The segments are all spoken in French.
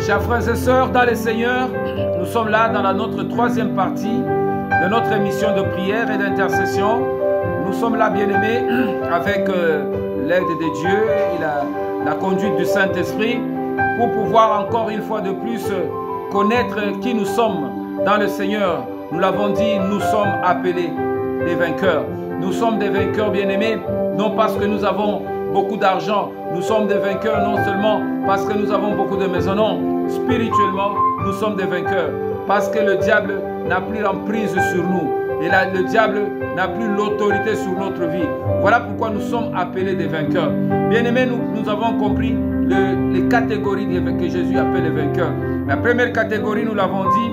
Chers frères et sœurs, dans les Seigneurs, nous sommes là dans notre troisième partie de notre émission de prière et d'intercession. Nous sommes là, bien-aimés, avec l'aide de Dieu et la conduite du Saint-Esprit pour pouvoir encore une fois de plus connaître qui nous sommes dans le Seigneur. Nous l'avons dit, nous sommes appelés des vainqueurs. Nous sommes des vainqueurs, bien-aimés, non parce que nous avons beaucoup d'argent. Nous sommes des vainqueurs non seulement parce que nous avons beaucoup de maisons, non. Spirituellement, nous sommes des vainqueurs parce que le diable n'a plus l'emprise sur nous. Et là, le diable n'a plus l'autorité sur notre vie. Voilà pourquoi nous sommes appelés des vainqueurs. Bien-aimés, nous avons compris les catégories que Jésus appelle les vainqueurs. La première catégorie, nous l'avons dit,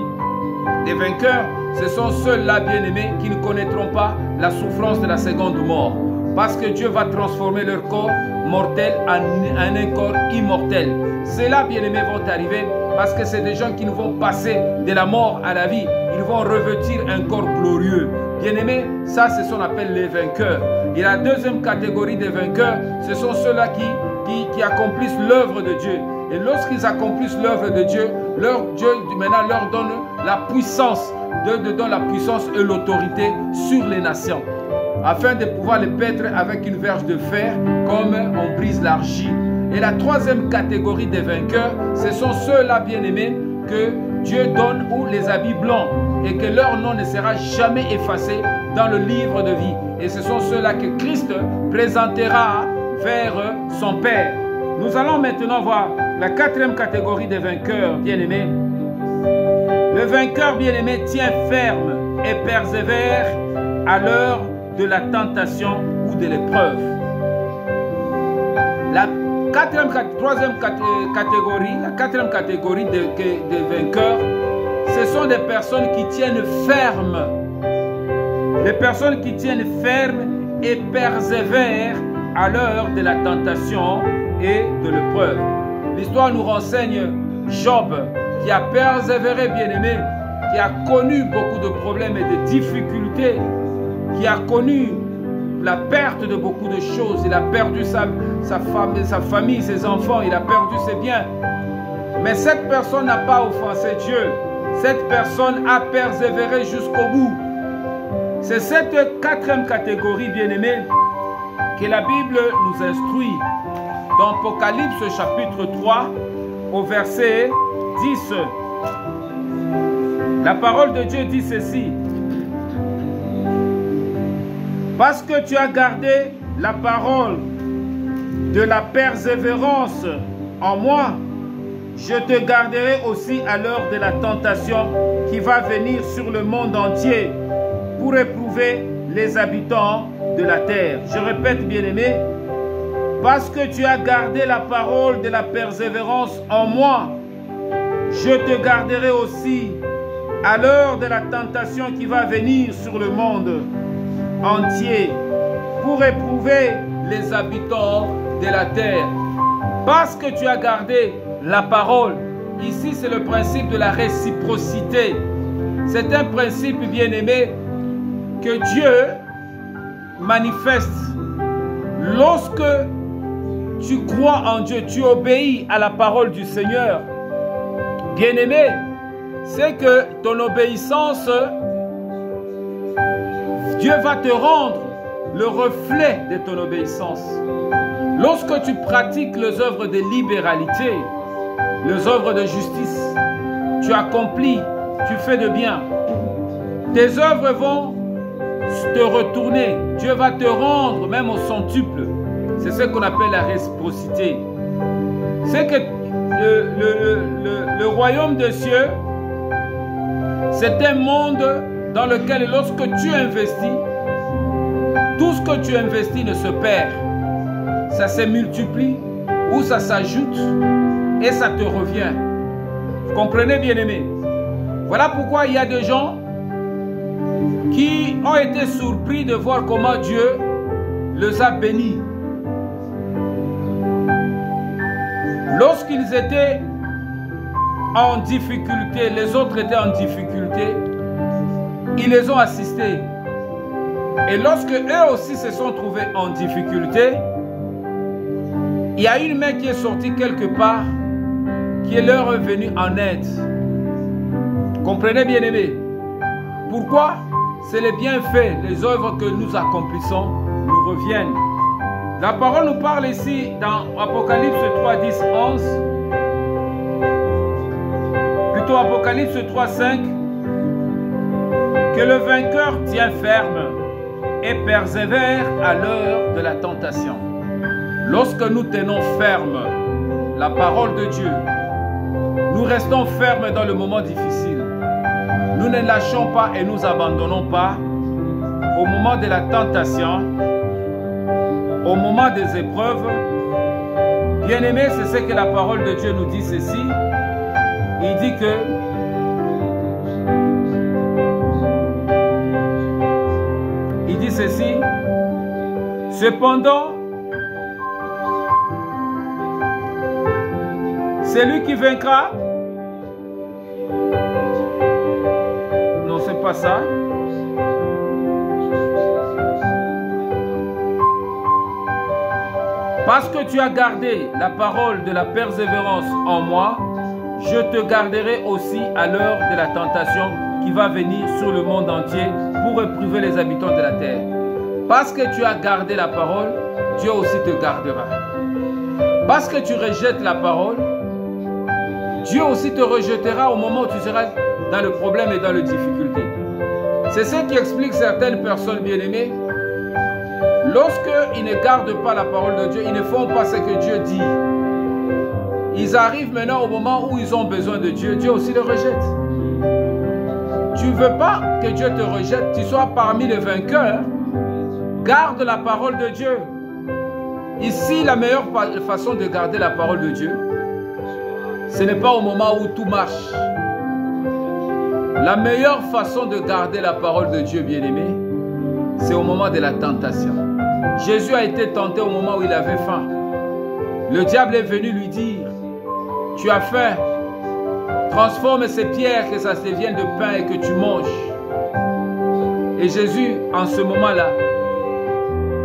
des vainqueurs, ce sont ceux-là, bien-aimés, qui ne connaîtront pas la souffrance de la seconde mort. Parce que Dieu va transformer leur corps mortel en un corps immortel. Cela, bien-aimés, vont arriver parce que c'est des gens qui nous vont passer de la mort à la vie. Ils vont revêtir un corps glorieux. Bien-aimés, ça, c'est ce qu'on appelle les vainqueurs. Et la deuxième catégorie des vainqueurs, ce sont ceux-là qui accomplissent l'œuvre de Dieu. Et lorsqu'ils accomplissent l'œuvre de Dieu, Dieu maintenant leur donne la puissance, donne la puissance et l'autorité sur les nations, afin de pouvoir les paître avec une verge de fer, comme on brise l'argile. Et la troisième catégorie des vainqueurs, ce sont ceux-là, bien-aimés, que Dieu donne ou les habits blancs, et que leur nom ne sera jamais effacé dans le livre de vie. Et ce sont ceux-là que Christ présentera vers son Père. Nous allons maintenant voir la quatrième catégorie des vainqueurs, bien-aimés. Le vainqueur, bien-aimé, tient ferme et persévère à l'heure de la tentation ou de l'épreuve. La troisième catégorie des vainqueurs, ce sont des personnes qui tiennent ferme. Les personnes qui tiennent ferme et persévèrent à l'heure de la tentation et de l'épreuve. L'histoire nous renseigne Job, qui a persévéré, bien-aimé, qui a connu beaucoup de problèmes et de difficultés, qui a connu la perte de beaucoup de choses. Il a perdu sa femme, sa famille, ses enfants, il a perdu ses biens. Mais cette personne n'a pas offensé Dieu. Cette personne a persévéré jusqu'au bout. C'est cette quatrième catégorie, bien-aimée, que la Bible nous instruit dans Apocalypse chapitre 3 au verset 10. La parole de Dieu dit ceci: parce que tu as gardé la parole de la persévérance en moi, je te garderai aussi à l'heure de la tentation qui va venir sur le monde entier pour éprouver les habitants de la terre. Je répète, bien-aimé, parce que tu as gardé la parole de la persévérance en moi, je te garderai aussi à l'heure de la tentation qui va venir sur le monde entier pour éprouver les habitants de la terre. Parce que tu as gardé la parole. Ici, c'est le principe de la réciprocité. C'est un principe, bien-aimé, que Dieu manifeste. Lorsque tu crois en Dieu, tu obéis à la parole du Seigneur, bien-aimé, c'est que ton obéissance, Dieu va te rendre le reflet de ton obéissance. Lorsque tu pratiques les œuvres de libéralité, les œuvres de justice, tu accomplis, tu fais de bien, tes œuvres vont te retourner. Dieu va te rendre même au centuple. C'est ce qu'on appelle la réciprocité. C'est que le royaume des cieux, c'est un monde dans lequel lorsque tu investis, tout ce que tu investis ne se perd. Ça se multiplie ou ça s'ajoute et ça te revient. Vous comprenez, bien-aimé? Voilà pourquoi il y a des gens qui ont été surpris de voir comment Dieu les a bénis. Lorsqu'ils étaient en difficulté, les autres étaient en difficulté, ils les ont assistés. Et lorsque eux aussi se sont trouvés en difficulté, il y a une main qui est sortie quelque part qui est leur venu en aide. Comprenez, bien-aimés? Pourquoi? C'est les bienfaits, les œuvres que nous accomplissons nous reviennent. La parole nous parle ici dans Apocalypse 3, 10, 11. Plutôt Apocalypse 3, 5. Que le vainqueur tient ferme et persévère à l'heure de la tentation. Lorsque nous tenons ferme la parole de Dieu, nous restons fermes dans le moment difficile. Nous ne lâchons pas et nous abandonnons pas au moment de la tentation, au moment des épreuves. Bien-aimés, c'est ce que la parole de Dieu nous dit ceci. Il dit que ceci, cependant, celui qui vaincra, non, c'est pas ça. Parce que tu as gardé la parole de la persévérance en moi, je te garderai aussi à l'heure de la tentation qui va venir sur le monde entier pour éprouver les habitants de la terre. Parce que tu as gardé la parole, Dieu aussi te gardera. Parce que tu rejettes la parole, Dieu aussi te rejettera au moment où tu seras dans le problème et dans les difficultés. C'est ce qui explique certaines personnes bien-aimées. Lorsqu'ils ne gardent pas la parole de Dieu, ils ne font pas ce que Dieu dit. Ils arrivent maintenant au moment où ils ont besoin de Dieu, Dieu aussi le rejette. Tu ne veux pas que Dieu te rejette, tu sois parmi les vainqueurs. Garde la parole de Dieu. Ici, la meilleure façon de garder la parole de Dieu, ce n'est pas au moment où tout marche. La meilleure façon de garder la parole de Dieu, bien-aimé, c'est au moment de la tentation. Jésus a été tenté au moment où il avait faim. Le diable est venu lui dire, tu as faim, transforme ces pierres que ça devienne de pain et que tu manges. Et Jésus, en ce moment-là,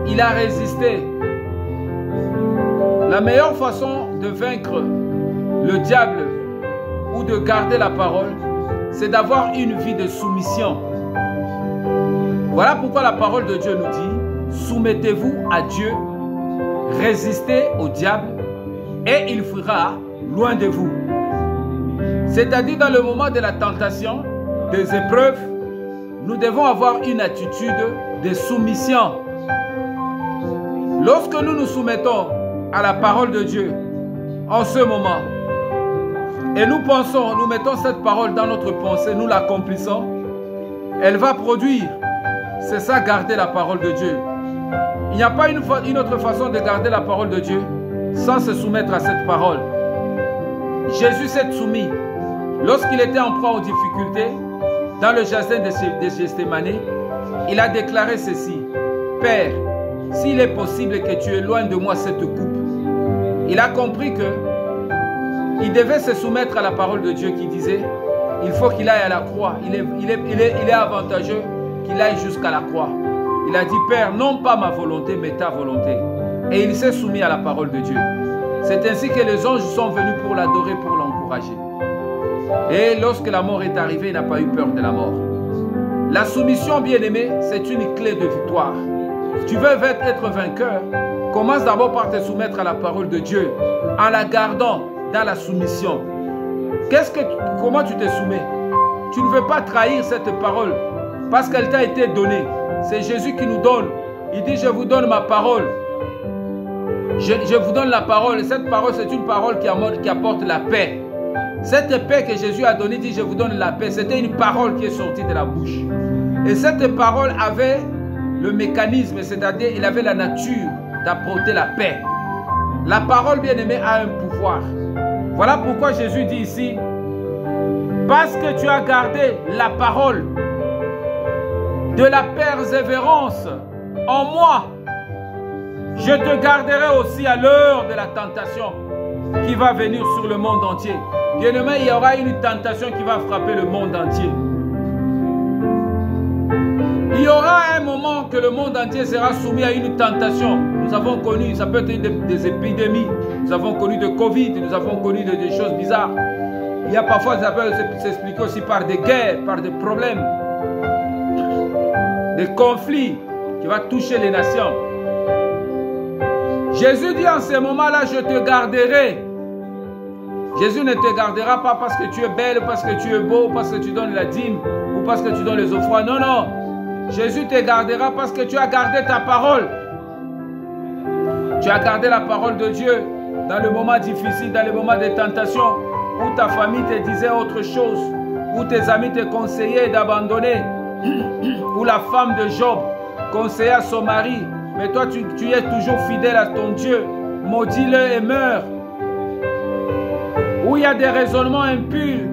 il a résisté. La meilleure façon de vaincre le diable ou de garder la parole, c'est d'avoir une vie de soumission. Voilà pourquoi la parole de Dieu nous dit, soumettez-vous à Dieu, résistez au diable et il fuira loin de vous. C'est-à-dire dans le moment de la tentation, des épreuves, nous devons avoir une attitude de soumission. Lorsque nous nous soumettons à la parole de Dieu, en ce moment, et nous pensons, nous mettons cette parole dans notre pensée, nous l'accomplissons, elle va produire. C'est ça, garder la parole de Dieu. Il n'y a pas une autre façon de garder la parole de Dieu sans se soumettre à cette parole. Jésus s'est soumis. Lorsqu'il était en proie aux difficultés, dans le jardin de Gethsémani, il a déclaré ceci, « Père, s'il est possible que tu éloignes de moi cette coupe. » Il a compris que il devait se soumettre à la parole de Dieu qui disait, il faut qu'il aille à la croix. Il est avantageux qu'il aille jusqu'à la croix. Il a dit, Père, non pas ma volonté, mais ta volonté. Et il s'est soumis à la parole de Dieu. C'est ainsi que les anges sont venus pour l'adorer, pour l'encourager. Et lorsque la mort est arrivée, il n'a pas eu peur de la mort. La soumission, bien-aimée, c'est une clé de victoire. Si tu veux être vainqueur, commence d'abord par te soumettre à la parole de Dieu, en la gardant dans la soumission. Comment tu te soumets? Tu ne veux pas trahir cette parole parce qu'elle t'a été donnée. C'est Jésus qui nous donne. Il dit, je vous donne ma parole. Je vous donne la parole. Et cette parole, c'est une parole qui apporte la paix. Cette paix que Jésus a donnée, dit, je vous donne la paix. C'était une parole qui est sortie de la bouche. Et cette parole avait le mécanisme, c'est-à-dire il avait la nature d'apporter la paix. La parole, bien-aimée, a un pouvoir. Voilà pourquoi Jésus dit ici, parce que tu as gardé la parole de la persévérance en moi, je te garderai aussi à l'heure de la tentation qui va venir sur le monde entier. Bien-aimé, il y aura une tentation qui va frapper le monde entier. Il y aura un moment que le monde entier sera soumis à une tentation. Nous avons connu, ça peut être des épidémies, nous avons connu de Covid, nous avons connu des choses bizarres. Il y a parfois, ça peut s'expliquer aussi par des guerres, par des problèmes, des conflits qui vont toucher les nations. Jésus dit en ce moment-là, je te garderai. Jésus ne te gardera pas parce que tu es belle, parce que tu es beau, parce que tu donnes la dîme ou parce que tu donnes les offrandes. Non, non. Jésus te gardera parce que tu as gardé ta parole. Tu as gardé la parole de Dieu dans le moment difficile, dans le moment de tentation, où ta famille te disait autre chose, où tes amis te conseillaient d'abandonner, où la femme de Job conseillait à son mari, mais toi tu es toujours fidèle à ton Dieu, maudis-le et meurs. Où il y a des raisonnements impurs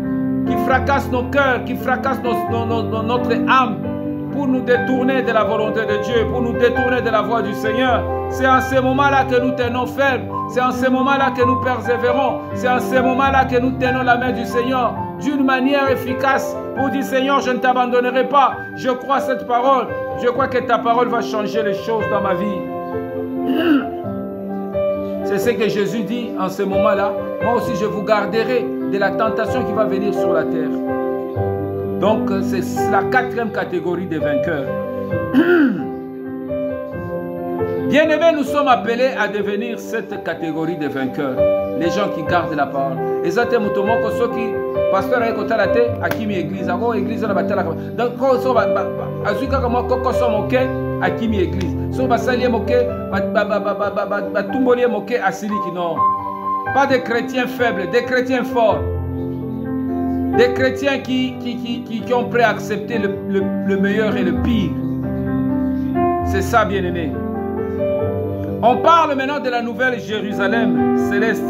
qui fracassent nos cœurs, qui fracassent notre âme, pour nous détourner de la volonté de Dieu, pour nous détourner de la voie du Seigneur. C'est en ce moment-là que nous tenons ferme. C'est en ce moment-là que nous persévérons. C'est en ce moment-là que nous tenons la main du Seigneur d'une manière efficace pour dire, Seigneur, je ne t'abandonnerai pas. Je crois cette parole. Je crois que ta parole va changer les choses dans ma vie. C'est ce que Jésus dit en ce moment-là. Moi aussi, je vous garderai de la tentation qui va venir sur la terre. Donc, c'est la quatrième catégorie des vainqueurs. Bien-aimés, nous sommes appelés à devenir cette catégorie de vainqueurs. Les gens qui gardent la parole. Exactement, ceux qui, pasteur, à qui mi église, à quoi église la bataille. Donc, quand on soit à celui comme moi, quand on soit moqué, à qui mi église. Si on va salir moqué, moqué à celui qui non. Pas des chrétiens faibles, des chrétiens forts. Des chrétiens qui ont prêt à accepter le meilleur et le pire. C'est ça, bien-aimé. On parle maintenant de la nouvelle Jérusalem céleste.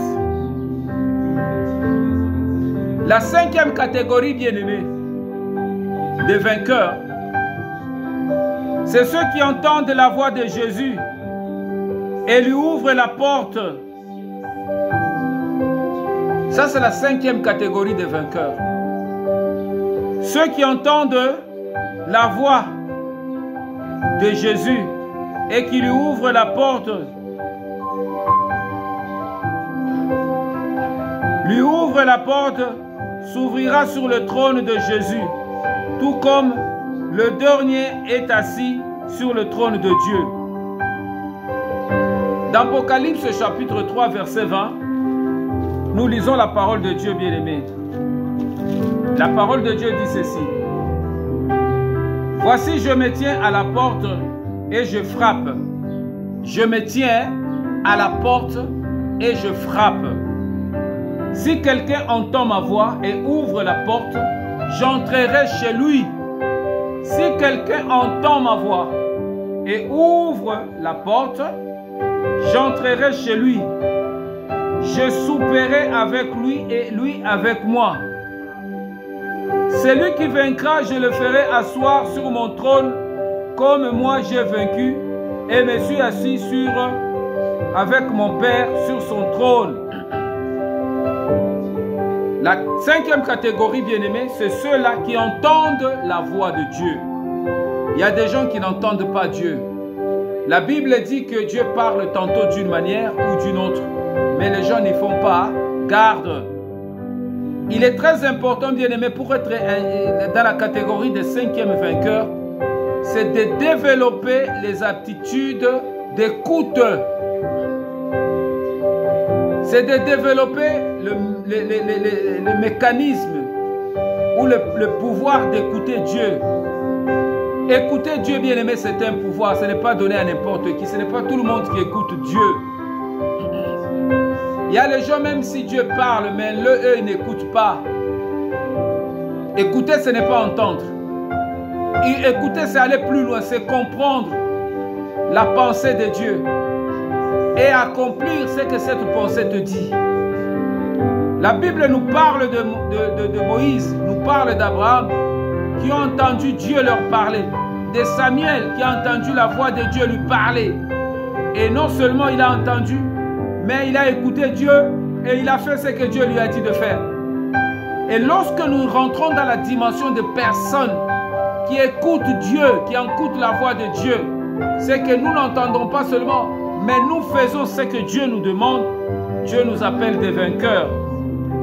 La cinquième catégorie, bien-aimé, des vainqueurs, c'est ceux qui entendent la voix de Jésus et lui ouvrent la porte. Ça, c'est la cinquième catégorie des vainqueurs. Ceux qui entendent la voix de Jésus et qui lui ouvrent la porte, lui ouvre la porte, s'ouvrira sur le trône de Jésus, tout comme le dernier est assis sur le trône de Dieu. Dans Apocalypse chapitre 3 verset 20, nous lisons la parole de Dieu, bien-aimé. La parole de Dieu dit ceci. Voici, je me tiens à la porte et je frappe. Je me tiens à la porte et je frappe. Si quelqu'un entend ma voix et ouvre la porte, j'entrerai chez lui. Si quelqu'un entend ma voix et ouvre la porte, j'entrerai chez lui. Je souperai avec lui et lui avec moi. Celui qui vaincra, je le ferai asseoir sur mon trône, comme moi j'ai vaincu et me suis assis avec mon Père sur son trône. La cinquième catégorie, bien-aimée, c'est ceux-là qui entendent la voix de Dieu. Il y a des gens qui n'entendent pas Dieu. La Bible dit que Dieu parle tantôt d'une manière ou d'une autre, mais les gens n'y font pas garde. Il est très important, bien-aimé, pour être dans la catégorie des cinquièmes vainqueurs, c'est de développer les aptitudes d'écoute. C'est de développer le mécanisme ou le pouvoir d'écouter Dieu. Écouter Dieu, bien-aimé, c'est un pouvoir. Ce n'est pas donné à n'importe qui. Ce n'est pas tout le monde qui écoute Dieu. Il y a les gens, même si Dieu parle, mais eux, ils n'écoutent pas. Écouter, ce n'est pas entendre. Et écouter, c'est aller plus loin, c'est comprendre la pensée de Dieu et accomplir ce que cette pensée te dit. La Bible nous parle de Moïse, nous parle d'Abraham, qui ont entendu Dieu leur parler, de Samuel, qui a entendu la voix de Dieu lui parler. Et non seulement il a entendu, mais il a écouté Dieu et il a fait ce que Dieu lui a dit de faire. Et lorsque nous rentrons dans la dimension de personnes qui écoutent Dieu, qui écoutent la voix de Dieu, c'est que nous n'entendons pas seulement, mais nous faisons ce que Dieu nous demande. Dieu nous appelle des vainqueurs.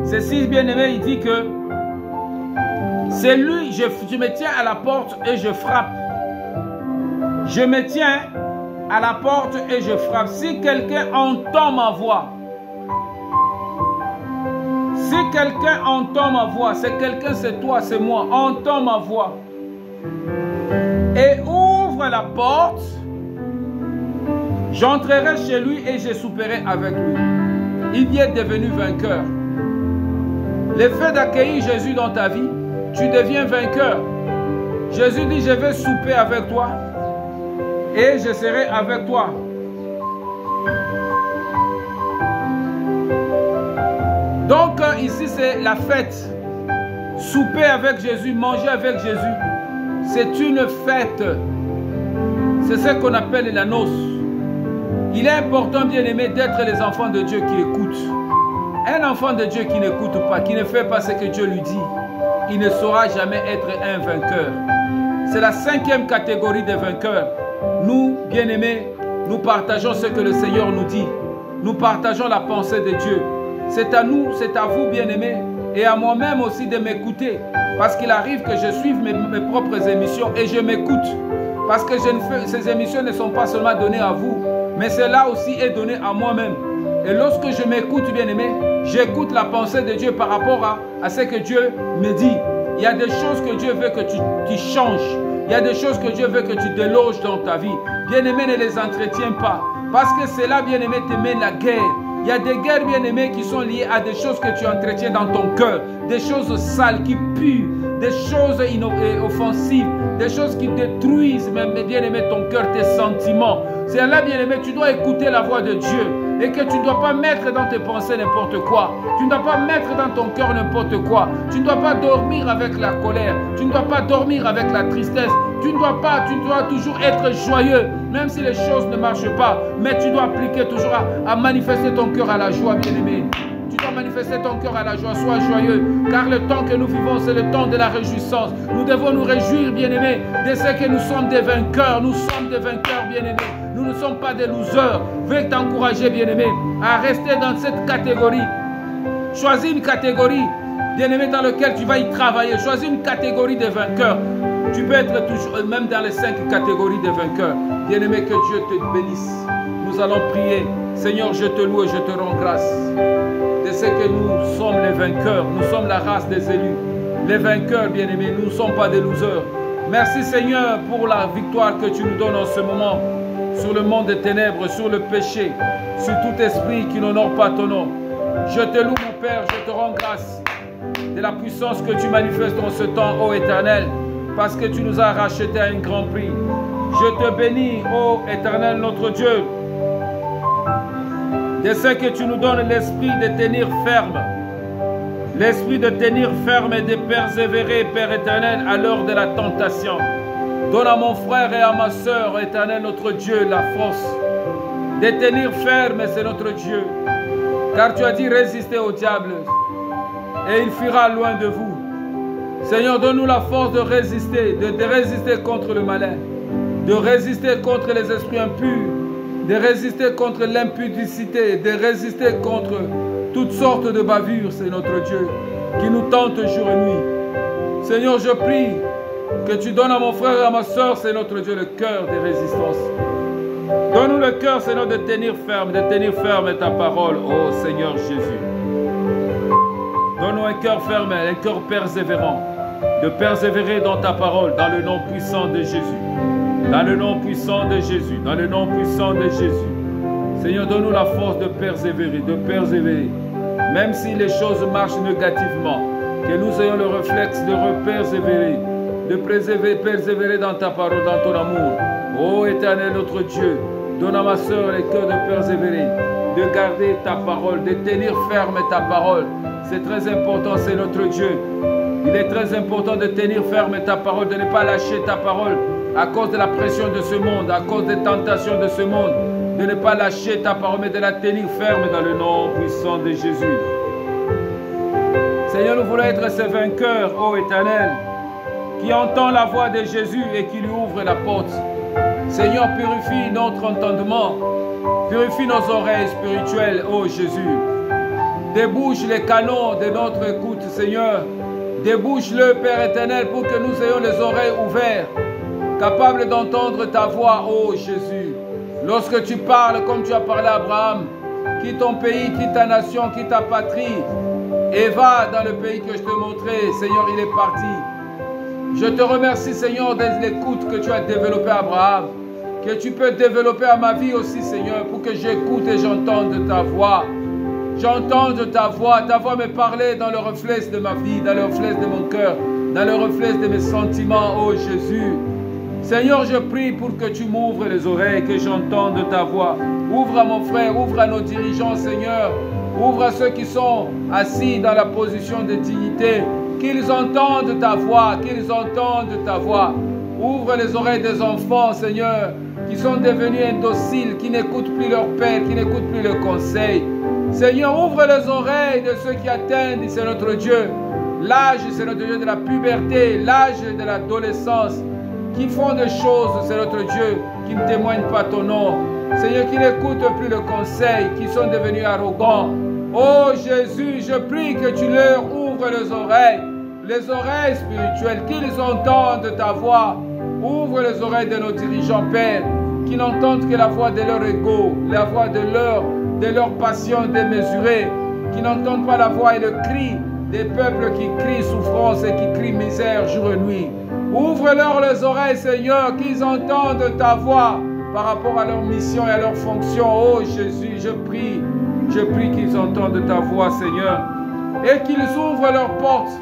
Ceci, bien-aimé, il dit que c'est lui, je me tiens à la porte et je frappe. Je me tiens à la porte et je frappe. Si quelqu'un entend ma voix, si quelqu'un entend ma voix, c'est quelqu'un, c'est toi, c'est moi, entend ma voix et ouvre la porte, j'entrerai chez lui et je souperai avec lui. Il y est devenu vainqueur. Le fait d'accueillir Jésus dans ta vie, tu deviens vainqueur. Jésus dit, je vais souper avec toi et je serai avec toi. Donc ici c'est la fête. Souper avec Jésus, manger avec Jésus, c'est une fête. C'est ce qu'on appelle la noce. Il est important, bien aimé, d'être les enfants de Dieu qui écoutent. Un enfant de Dieu qui n'écoute pas, qui ne fait pas ce que Dieu lui dit, il ne saura jamais être un vainqueur. C'est la 5e catégorie des vainqueurs. Nous, bien-aimés, nous partageons ce que le Seigneur nous dit. Nous partageons la pensée de Dieu. C'est à nous, c'est à vous, bien-aimés, et à moi-même aussi de m'écouter. Parce qu'il arrive que je suive mes propres émissions et je m'écoute. Parce que ces émissions ne sont pas seulement données à vous, mais cela aussi est donné à moi-même. Et lorsque je m'écoute, bien-aimé, j'écoute la pensée de Dieu par rapport à ce que Dieu me dit. Il y a des choses que Dieu veut que tu changes. Il y a des choses que Dieu veut que tu déloges dans ta vie. Bien-aimé, ne les entretiens pas. Parce que cela, bien-aimé, te met la guerre. Il y a des guerres, bien-aimés, qui sont liées à des choses que tu entretiens dans ton cœur. Des choses sales qui puent. Des choses offensives. Des choses qui détruisent, même, bien-aimé, ton cœur, tes sentiments. C'est là, bien-aimé, tu dois écouter la voix de Dieu. Et que tu ne dois pas mettre dans tes pensées n'importe quoi. Tu ne dois pas mettre dans ton cœur n'importe quoi. Tu ne dois pas dormir avec la colère. Tu ne dois pas dormir avec la tristesse. Tu dois toujours être joyeux, même si les choses ne marchent pas. Mais tu dois appliquer toujours à manifester ton cœur à la joie, bien-aimé. Tu dois manifester ton cœur à la joie, sois joyeux. Car le temps que nous vivons, c'est le temps de la réjouissance. Nous devons nous réjouir, bien-aimés, de ce que nous sommes des vainqueurs. Nous sommes des vainqueurs, bien-aimés. Nous ne sommes pas des losers. Veuillez t'encourager, bien-aimé, à rester dans cette catégorie. Choisis une catégorie, bien-aimé, dans laquelle tu vas y travailler. Choisis une catégorie de vainqueurs. Tu peux être toujours, même dans les 5 catégories de vainqueurs. Bien-aimé, que Dieu te bénisse. Nous allons prier. Seigneur, je te loue et je te rends grâce de ce que nous sommes les vainqueurs. Nous sommes la race des élus. Les vainqueurs, bien-aimés, nous ne sommes pas des losers. Merci, Seigneur, pour la victoire que tu nous donnes en ce moment sur le monde des ténèbres, sur le péché, sur tout esprit qui n'honore pas ton nom. Je te loue, mon Père, je te rends grâce de la puissance que tu manifestes en ce temps, ô Éternel, parce que tu nous as rachetés à un grand prix. Je te bénis, ô Éternel, notre Dieu, de ce que tu nous donnes l'esprit de tenir ferme. L'esprit de tenir ferme et de persévérer, Père éternel, à l'heure de la tentation. Donne à mon frère et à ma soeur, éternel, notre Dieu, la force de tenir ferme, c'est notre Dieu. Car tu as dit, résistez au diable et il fuira loin de vous. Seigneur, donne-nous la force de résister, de résister contre le malin, de résister contre les esprits impurs, de résister contre l'impudicité, de résister contre toutes sortes de bavures, c'est notre Dieu, qui nous tente jour et nuit. Seigneur, je prie que tu donnes à mon frère et à ma soeur, c'est notre Dieu, le cœur des résistances. Donne-nous le cœur, Seigneur, de tenir ferme ta parole, ô Seigneur Jésus. Donne-nous un cœur ferme, un cœur persévérant, de persévérer dans ta parole, dans le nom puissant de Jésus. Dans le nom puissant de Jésus, dans le nom puissant de Jésus. Seigneur, donne-nous la force de persévérer, même si les choses marchent négativement, que nous ayons le réflexe de persévérer, de persévérer dans ta parole, dans ton amour. Ô Éternel, notre Dieu, donne à ma soeur le cœur de persévérer, de garder ta parole, de tenir ferme ta parole. C'est très important, c'est notre Dieu. Il est très important de tenir ferme ta parole, de ne pas lâcher ta parole à cause de la pression de ce monde, à cause des tentations de ce monde, de ne pas lâcher ta parole, mais de la tenir ferme dans le nom puissant de Jésus. Seigneur, nous voulons être ces vainqueurs, ô Éternel, qui entend la voix de Jésus et qui lui ouvre la porte. Seigneur, purifie notre entendement, Purifie nos oreilles spirituelles, ô Jésus. Débouche les canaux de notre écoute, Seigneur. Débouche-le, Père éternel, pour que nous ayons les oreilles ouvertes, capables d'entendre ta voix, ô Jésus. Lorsque tu parles comme tu as parlé à Abraham, quitte ton pays, quitte ta nation, quitte ta patrie, et va dans le pays que je te montrais. Seigneur, il est parti. Je te remercie, Seigneur, de l'écoute que tu as développée à Abraham, que tu peux développer à ma vie aussi, Seigneur, pour que j'écoute et j'entende ta voix. J'entende ta voix me parler dans le reflet de ma vie, dans le reflet de mon cœur, dans le reflet de mes sentiments, ô Jésus. Seigneur, je prie pour que tu m'ouvres les oreilles, que j'entende ta voix. Ouvre à mon frère, ouvre à nos dirigeants, Seigneur. Ouvre à ceux qui sont assis dans la position de dignité, qu'ils entendent ta voix, qu'ils entendent ta voix. Ouvre les oreilles des enfants, Seigneur, qui sont devenus indociles, qui n'écoutent plus leur père, qui n'écoutent plus le conseil. Seigneur, ouvre les oreilles de ceux qui atteignent, c'est notre Dieu. L'âge, c'est notre Dieu de la puberté, l'âge de l'adolescence, qui font des choses, c'est notre Dieu, qui ne témoignent pas ton nom. Seigneur, qui n'écoutent plus le conseil, qui sont devenus arrogants. Oh Jésus, je prie que tu leur ouvres les oreilles spirituelles, qu'ils entendent ta voix. Ouvre les oreilles de nos dirigeants, Père, qui n'entendent que la voix de leur ego, la voix de leur passion démesurée, qui n'entendent pas la voix et le cri des peuples qui crient souffrance et qui crient misère jour et nuit. Ouvre-leur les oreilles, Seigneur, qu'ils entendent ta voix par rapport à leur mission et à leur fonction. Oh Jésus, je prie qu'ils entendent ta voix, Seigneur, et qu'ils ouvrent leurs portes.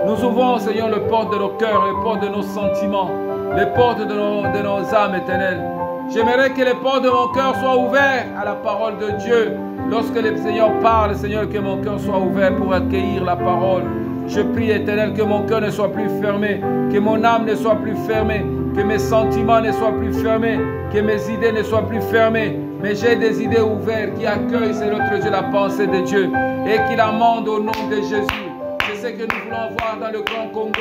Nous ouvrons, Seigneur, les portes de nos cœurs, les portes de nos sentiments, les portes de nos âmes éternelles. J'aimerais que les portes de mon cœur soient ouvertes à la parole de Dieu. Lorsque le Seigneur parle, Seigneur, que mon cœur soit ouvert pour accueillir la parole. Je prie, Éternel, que mon cœur ne soit plus fermé, que mon âme ne soit plus fermée, que mes sentiments ne soient plus fermés, que mes idées ne soient plus fermées, mais j'ai des idées ouvertes qui accueillent, c'est notre Dieu, la pensée de Dieu et qui l'amendent au nom de Jésus. C'est ce que nous voulons voir dans le Grand Congo.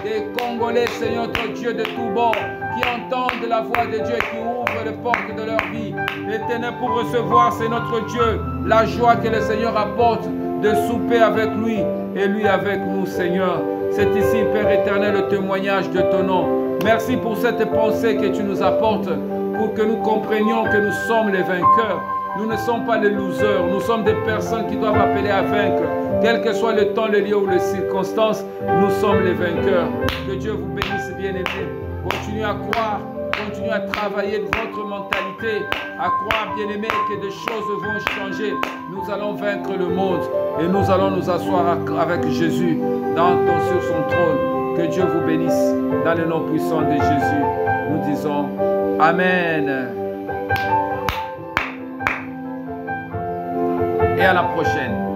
Des Congolais, Seigneur, notre Dieu de tout bord, qui entendent la voix de Dieu, qui ouvrent les portes de leur vie. Éternel, pour recevoir, c'est notre Dieu, la joie que le Seigneur apporte de souper avec lui et lui avec nous, Seigneur. C'est ici, Père éternel, le témoignage de ton nom. Merci pour cette pensée que tu nous apportes, pour que nous comprenions que nous sommes les vainqueurs. Nous ne sommes pas les losers, nous sommes des personnes qui doivent appeler à vaincre. Quel que soit le temps, le lieu ou les circonstances, nous sommes les vainqueurs. Que Dieu vous bénisse, bien-aimés. Continuez à croire, continuez à travailler de votre mentalité, à croire, bien-aimés, que des choses vont changer. Nous allons vaincre le monde et nous allons nous asseoir avec Jésus sur son trône. Que Dieu vous bénisse dans le nom puissant de Jésus. Nous disons Amen. Et à la prochaine.